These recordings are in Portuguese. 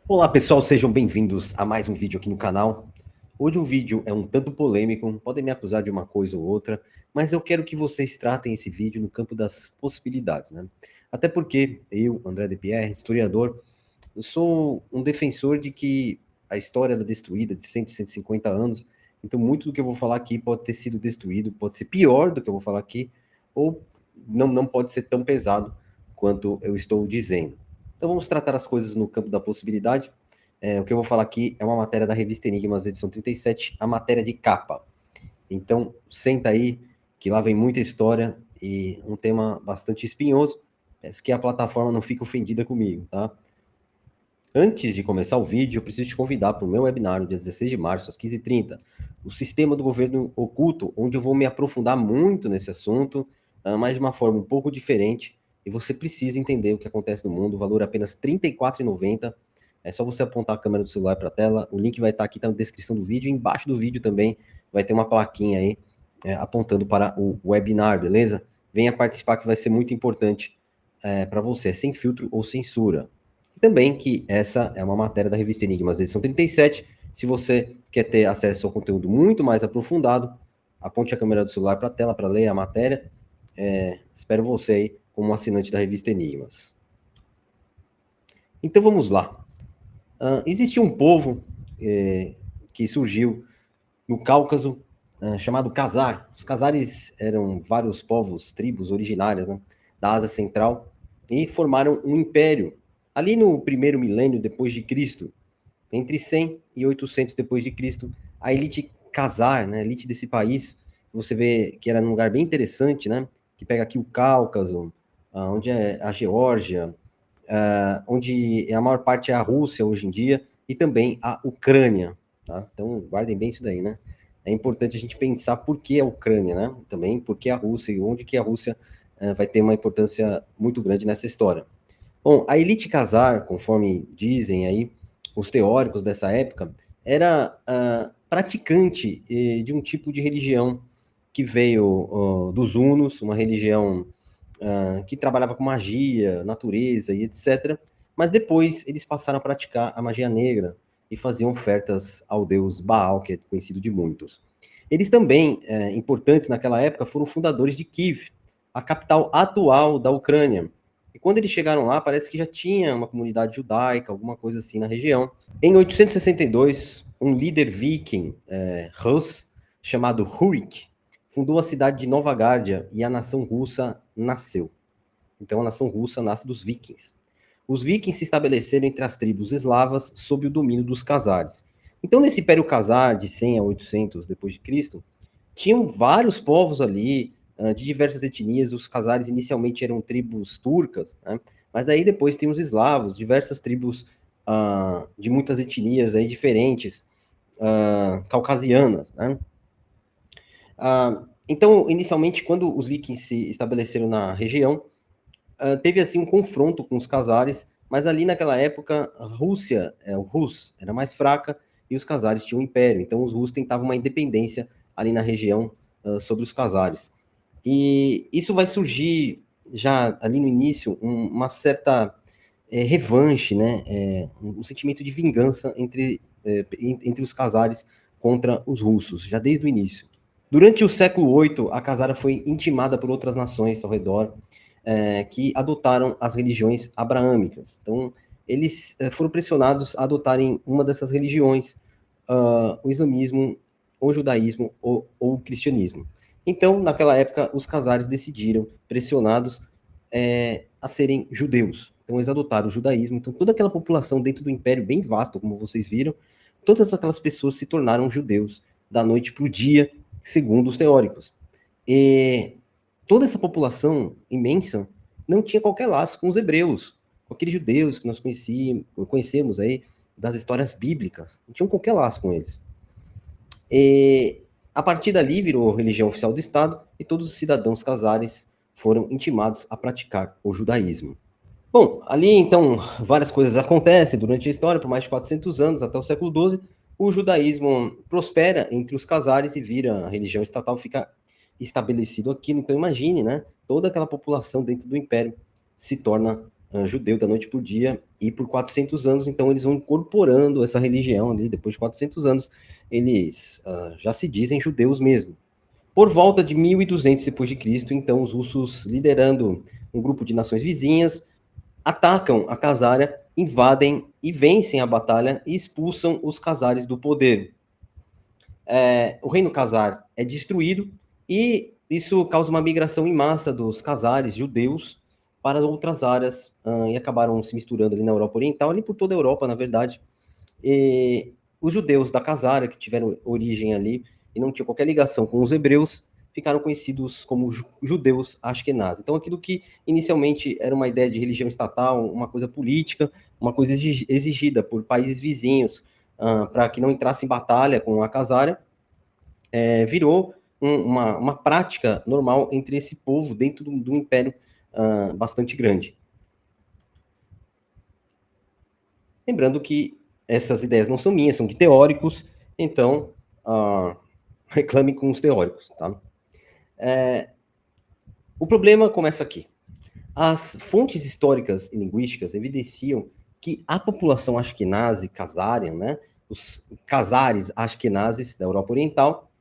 Olá pessoal, sejam bem-vindos a mais um vídeo aqui no canal. Hoje o vídeo é um tanto polêmico, podem me acusar de uma coisa ou outra, mas eu quero que vocês tratem esse vídeo no campo das possibilidades, né? Até porque eu, André de Pierre, historiador, eu sou um defensor de que a história é destruída de 100, 150 anos, então muito do que eu vou falar aqui pode ter sido destruído, pode ser pior do que eu vou falar aqui, ou não pode ser tão pesado quanto eu estou dizendo. Então vamos tratar as coisas no campo da possibilidade. O que eu vou falar aqui é uma matéria da revista Enigmas, edição 37, a matéria de capa. Então senta aí, que lá vem muita história e um tema bastante espinhoso. Peço que a plataforma não fique ofendida comigo, tá? Antes de começar o vídeo, eu preciso te convidar para o meu webinar, no dia 16 de março, às 15h30, o Sistema do Governo Oculto, onde eu vou me aprofundar muito nesse assunto, mas de uma forma um pouco diferente, e você precisa entender o que acontece no mundo, o valor é apenas R$ 34,90, é só você apontar a câmera do celular para a tela, o link vai estar aqui, tá na descrição do vídeo, e embaixo do vídeo também vai ter uma plaquinha aí, apontando para o webinar, beleza? Venha participar que vai ser muito importante para você, sem filtro ou censura. E também que essa é uma matéria da revista Enigmas, edição 37. Se você quer ter acesso ao conteúdo muito mais aprofundado, aponte a câmera do celular para a tela para ler a matéria. Espero você aí como assinante da revista Enigmas. Então vamos lá. Existe um povo que surgiu no Cáucaso chamado Khazar. Os Khazares eram vários povos, tribos originárias, né, da Ásia Central e formaram um império ali no primeiro milênio depois de Cristo. Entre 100 e 800 depois de Cristo, a elite Khazar, né, a elite desse país, você vê que era num lugar bem interessante, né, que pega aqui o Cáucaso, onde é a Geórgia, onde a maior parte é a Rússia hoje em dia, e também a Ucrânia, tá? Então, guardem bem isso daí, né? É importante a gente pensar por que a Ucrânia, né? Também por que a Rússia e onde que a Rússia vai ter uma importância muito grande nessa história. Bom, a elite Khazar, conforme dizem aí os teóricos dessa época, era praticante de um tipo de religião que veio dos hunos, uma religião que trabalhava com magia, natureza e etc. Mas depois eles passaram a praticar a magia negra e faziam ofertas ao deus Baal, que é conhecido de muitos. Eles também, importantes naquela época, foram fundadores de Kiev, a capital atual da Ucrânia. E quando eles chegaram lá, parece que já tinha uma comunidade judaica, alguma coisa assim na região. Em 862, um líder viking, Rus, chamado Rurik, fundou a cidade de Nova Gárdia e a nação russa nasceu. Então a nação russa nasce dos vikings. Os vikings se estabeleceram entre as tribos eslavas sob o domínio dos Khazares. Então nesse Império Khazar de 100 a 800 depois de Cristo, tinham vários povos ali de diversas etnias. Os Khazares inicialmente eram tribos turcas, né? Mas daí depois tem os eslavos, diversas tribos de muitas etnias aí diferentes, caucasianas, né? Então, inicialmente, quando os vikings se estabeleceram na região, teve assim um confronto com os Khazares, mas ali naquela época a Rússia, o Rus, era mais fraca e os Khazares tinham um império, então os Rus tentavam uma independência ali na região sobre os Khazares. E isso vai surgir já ali no início uma certa revanche, né, um sentimento de vingança entre os Khazares contra os russos, já desde o início. Durante o século VIII, a Khazara foi intimada por outras nações ao redor, que adotaram as religiões abraâmicas. Então, eles foram pressionados a adotarem uma dessas religiões, o islamismo, o judaísmo ou o cristianismo. Então, naquela época, os Khazares decidiram, pressionados, a serem judeus. Então, eles adotaram o judaísmo. Então, toda aquela população dentro do império, bem vasto, como vocês viram, todas aquelas pessoas se tornaram judeus da noite para o dia, segundo os teóricos. E toda essa população imensa não tinha qualquer laço com os hebreus, com aqueles judeus que nós conhecemos aí das histórias bíblicas, não tinham qualquer laço com eles. E a partir dali virou religião oficial do Estado e todos os cidadãos Khazares foram intimados a praticar o judaísmo. Bom, ali então várias coisas acontecem durante a história, por mais de 400 anos, até o século XII, o judaísmo prospera entre os Khazares e vira a religião estatal, fica estabelecido aquilo. Então imagine, né, toda aquela população dentro do império se torna judeu da noite por dia, e por 400 anos, então, eles vão incorporando essa religião ali. Depois de 400 anos, eles já se dizem judeus mesmo. Por volta de 1200 depois de Cristo, então, os russos, liderando um grupo de nações vizinhas, atacam a Casária, invadem e vencem a batalha e expulsam os casares do poder. O reino casar é destruído e isso causa uma migração em massa dos casares judeus para outras áreas e acabaram se misturando ali na Europa Oriental, ali por toda a Europa, na verdade. E os judeus da Casária, que tiveram origem ali e não tinham qualquer ligação com os hebreus, ficaram conhecidos como judeus Ashkenaz. Então, aquilo que inicialmente era uma ideia de religião estatal, uma coisa política, uma coisa exigida por países vizinhos para que não entrasse em batalha com a Casária, virou uma prática normal entre esse povo dentro do império bastante grande. Lembrando que essas ideias não são minhas, são de teóricos, então reclame com os teóricos, tá? O problema começa aqui. As fontes históricas e linguísticas evidenciam que a população ashkenazi, casarian, né, os casares ashkenazes da Europa Oriental,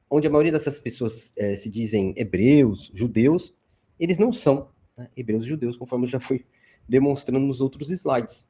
onde a maioria dessas pessoas se dizem hebreus, judeus, eles não são hebreus e judeus, conforme eu já fui demonstrando nos outros slides.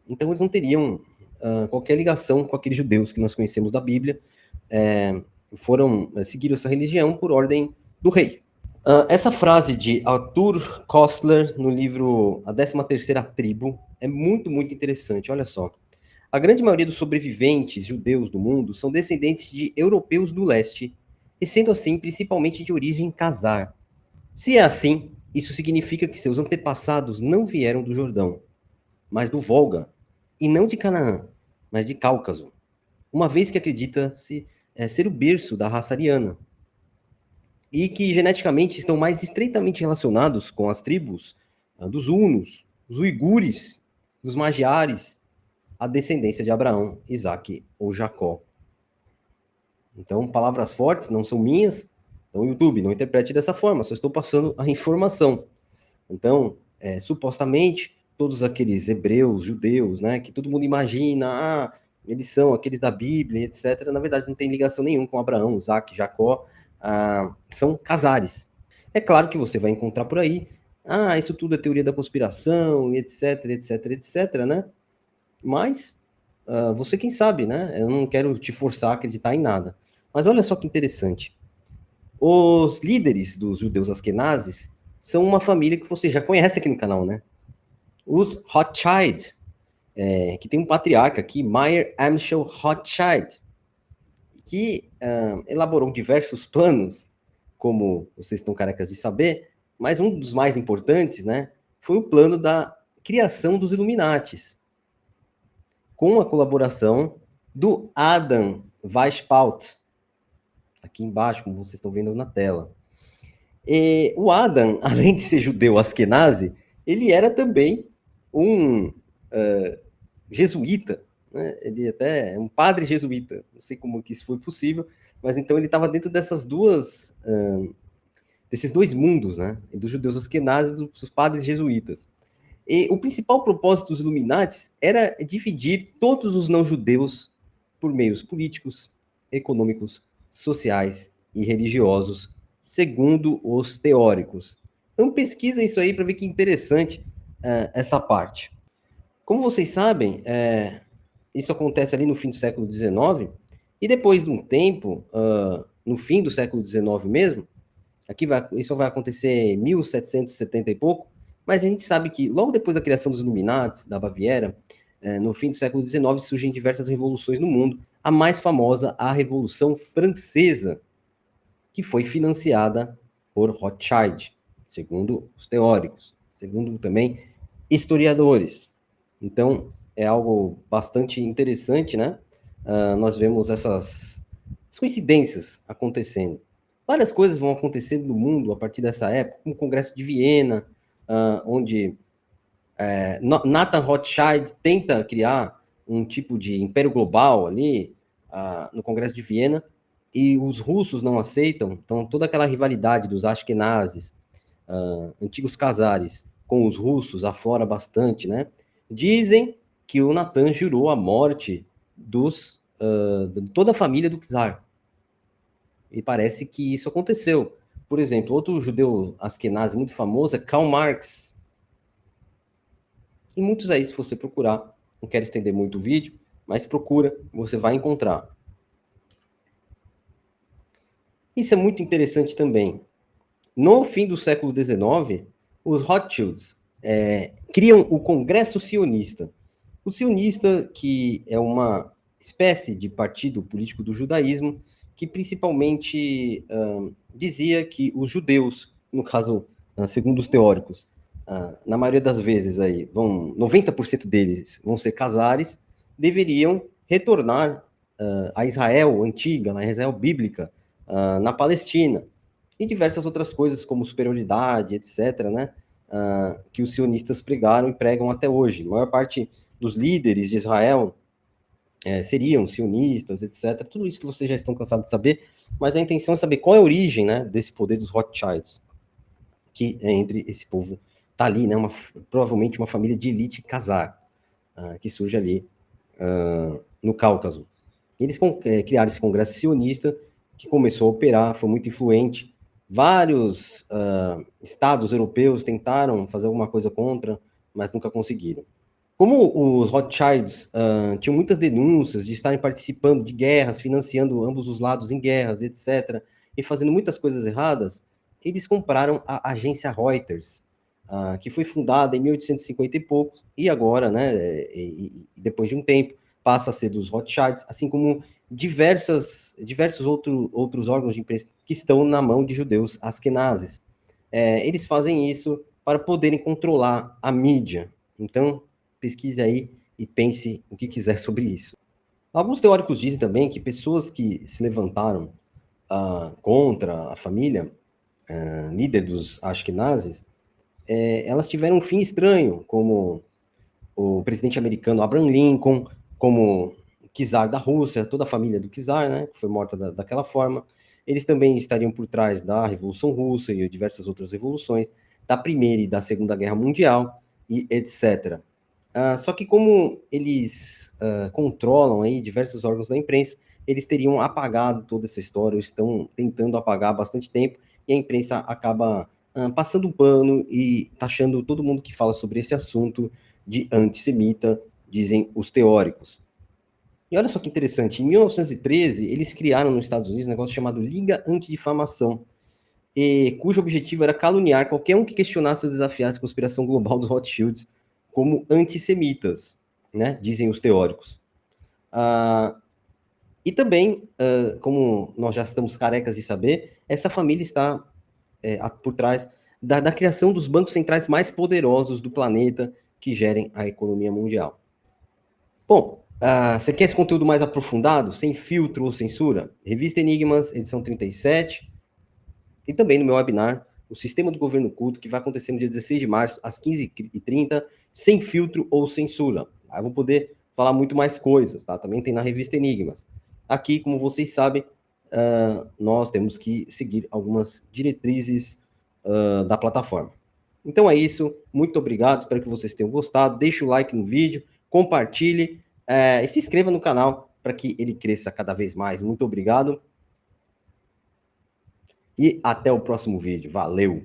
Então, eles não teriam qualquer ligação com aqueles judeus que nós conhecemos da Bíblia, seguiram essa religião por ordem do rei. Essa frase de Arthur Koestler, no livro A 13ª Tribo, é muito, muito interessante. Olha só. A grande maioria dos sobreviventes judeus do mundo são descendentes de europeus do leste, e sendo assim, principalmente de origem khazar. Se é assim, isso significa que seus antepassados não vieram do Jordão, mas do Volga, e não de Canaã, mas de Cáucaso, uma vez que acredita-se ser o berço da raça ariana, e que geneticamente estão mais estreitamente relacionados com as tribos dos hunos, dos uigures, dos magiares, a descendência de Abraão, Isaac ou Jacó. Então, palavras fortes não são minhas. Então, YouTube, não interprete dessa forma, só estou passando a informação. Então, supostamente, todos aqueles hebreus, judeus, né, que todo mundo imagina, eles são aqueles da Bíblia, etc., na verdade não tem ligação nenhuma com Abraão, Isaac, Jacó, são casares. É claro que você vai encontrar por aí, isso tudo é teoria da conspiração, etc, etc, etc, né? Mas você quem sabe, né? Eu não quero te forçar a acreditar em nada. Mas olha só que interessante. Os líderes dos judeus askenazes são uma família que você já conhece aqui no canal, né? Os Rothschild, que tem um patriarca aqui, Meyer Amschel Rothschild, que elaborou diversos planos, como vocês estão carecas de saber, mas um dos mais importantes, né, foi o plano da criação dos Illuminatis, com a colaboração do Adam Weishaupt, aqui embaixo, como vocês estão vendo na tela. E o Adam, além de ser judeu askenazi, ele era também um jesuíta, né? Ele até é um padre jesuíta, não sei como que isso foi possível, mas então ele estava dentro dessas desses dois mundos, né? Dos judeus askenazes e dos padres jesuítas. E o principal propósito dos Illuminatis era dividir todos os não-judeus por meios políticos, econômicos, sociais e religiosos, segundo os teóricos. Então pesquisa isso aí para ver que interessante essa parte. Como vocês sabem, isso acontece ali no fim do século XIX, e depois de um tempo, no fim do século XIX mesmo, isso vai acontecer em 1770 e pouco, mas a gente sabe que logo depois da criação dos Illuminatis, da Baviera, no fim do século XIX, surgem diversas revoluções no mundo, a mais famosa, a Revolução Francesa, que foi financiada por Rothschild, segundo os teóricos, segundo também historiadores. Então, é algo bastante interessante, né? Nós vemos essas coincidências acontecendo. Várias coisas vão acontecendo no mundo a partir dessa época, como o Congresso de Viena, onde Nathan Rothschild tenta criar um tipo de império global ali no Congresso de Viena, e os russos não aceitam, então toda aquela rivalidade dos Ashkenazes, antigos casares, com os russos aflora bastante, né? Dizem que o Natan jurou a morte de toda a família do czar. E parece que isso aconteceu. Por exemplo, outro judeu askenazi muito famoso é Karl Marx. E muitos aí, se você procurar, não quero estender muito o vídeo, mas procura, você vai encontrar. Isso é muito interessante também. No fim do século XIX, os Rothschilds criam o Congresso Sionista. O sionista, que é uma espécie de partido político do judaísmo, que principalmente dizia que os judeus, no caso, segundo os teóricos, na maioria das vezes aí, 90% deles vão ser casares, deveriam retornar a Israel antiga, na Israel bíblica, na Palestina, e diversas outras coisas, como superioridade, etc., né, que os sionistas pregaram e pregam até hoje. A maior parte dos líderes de Israel seriam sionistas, etc. Tudo isso que vocês já estão cansados de saber, mas a intenção é saber qual é a origem, né, desse poder dos Rothschilds, que é entre esse povo tá ali, né, provavelmente uma família de elite casar, que surge ali no Cáucaso. Eles criaram esse congresso sionista que começou a operar, foi muito influente. Vários estados europeus tentaram fazer alguma coisa contra, mas nunca conseguiram. Como os Rothschilds tinham muitas denúncias de estarem participando de guerras, financiando ambos os lados em guerras, etc., e fazendo muitas coisas erradas, eles compraram a agência Reuters, que foi fundada em 1850 e poucos, e agora, né, depois de um tempo, passa a ser dos Rothschilds, assim como diversos outros órgãos de imprensa que estão na mão de judeus askenazes. Eles fazem isso para poderem controlar a mídia. Então, pesquise aí e pense o que quiser sobre isso. Alguns teóricos dizem também que pessoas que se levantaram contra a família, líder dos Ashkenazes, elas tiveram um fim estranho, como o presidente americano Abraham Lincoln, como czar da Rússia, toda a família do czar, né, que foi morta daquela forma. Eles também estariam por trás da Revolução Russa e diversas outras revoluções, da Primeira e da Segunda Guerra Mundial, e etc. Só que como eles controlam aí diversos órgãos da imprensa, eles teriam apagado toda essa história, ou estão tentando apagar há bastante tempo, e a imprensa acaba passando um pano e taxando todo mundo que fala sobre esse assunto de antissemita, dizem os teóricos. E olha só que interessante, em 1913, eles criaram nos Estados Unidos um negócio chamado Liga Antidifamação, cujo objetivo era caluniar qualquer um que questionasse ou desafiasse a conspiração global dos Rothschilds como antissemitas, né, dizem os teóricos. E também, como nós já estamos carecas de saber, essa família está por trás da criação dos bancos centrais mais poderosos do planeta que gerem a economia mundial. Bom, você quer esse conteúdo mais aprofundado, sem filtro ou censura? Revista Enigmas, edição 37, e também no meu webinar, o Sistema do Governo Culto, que vai acontecer no dia 16 de março, às 15h30, sem filtro ou censura. Aí eu vou poder falar muito mais coisas, tá? Também tem na Revista Enigmas. Aqui, como vocês sabem, nós temos que seguir algumas diretrizes da plataforma. Então é isso, muito obrigado, espero que vocês tenham gostado, deixe o like no vídeo, compartilhe e se inscreva no canal para que ele cresça cada vez mais. Muito obrigado e até o próximo vídeo. Valeu!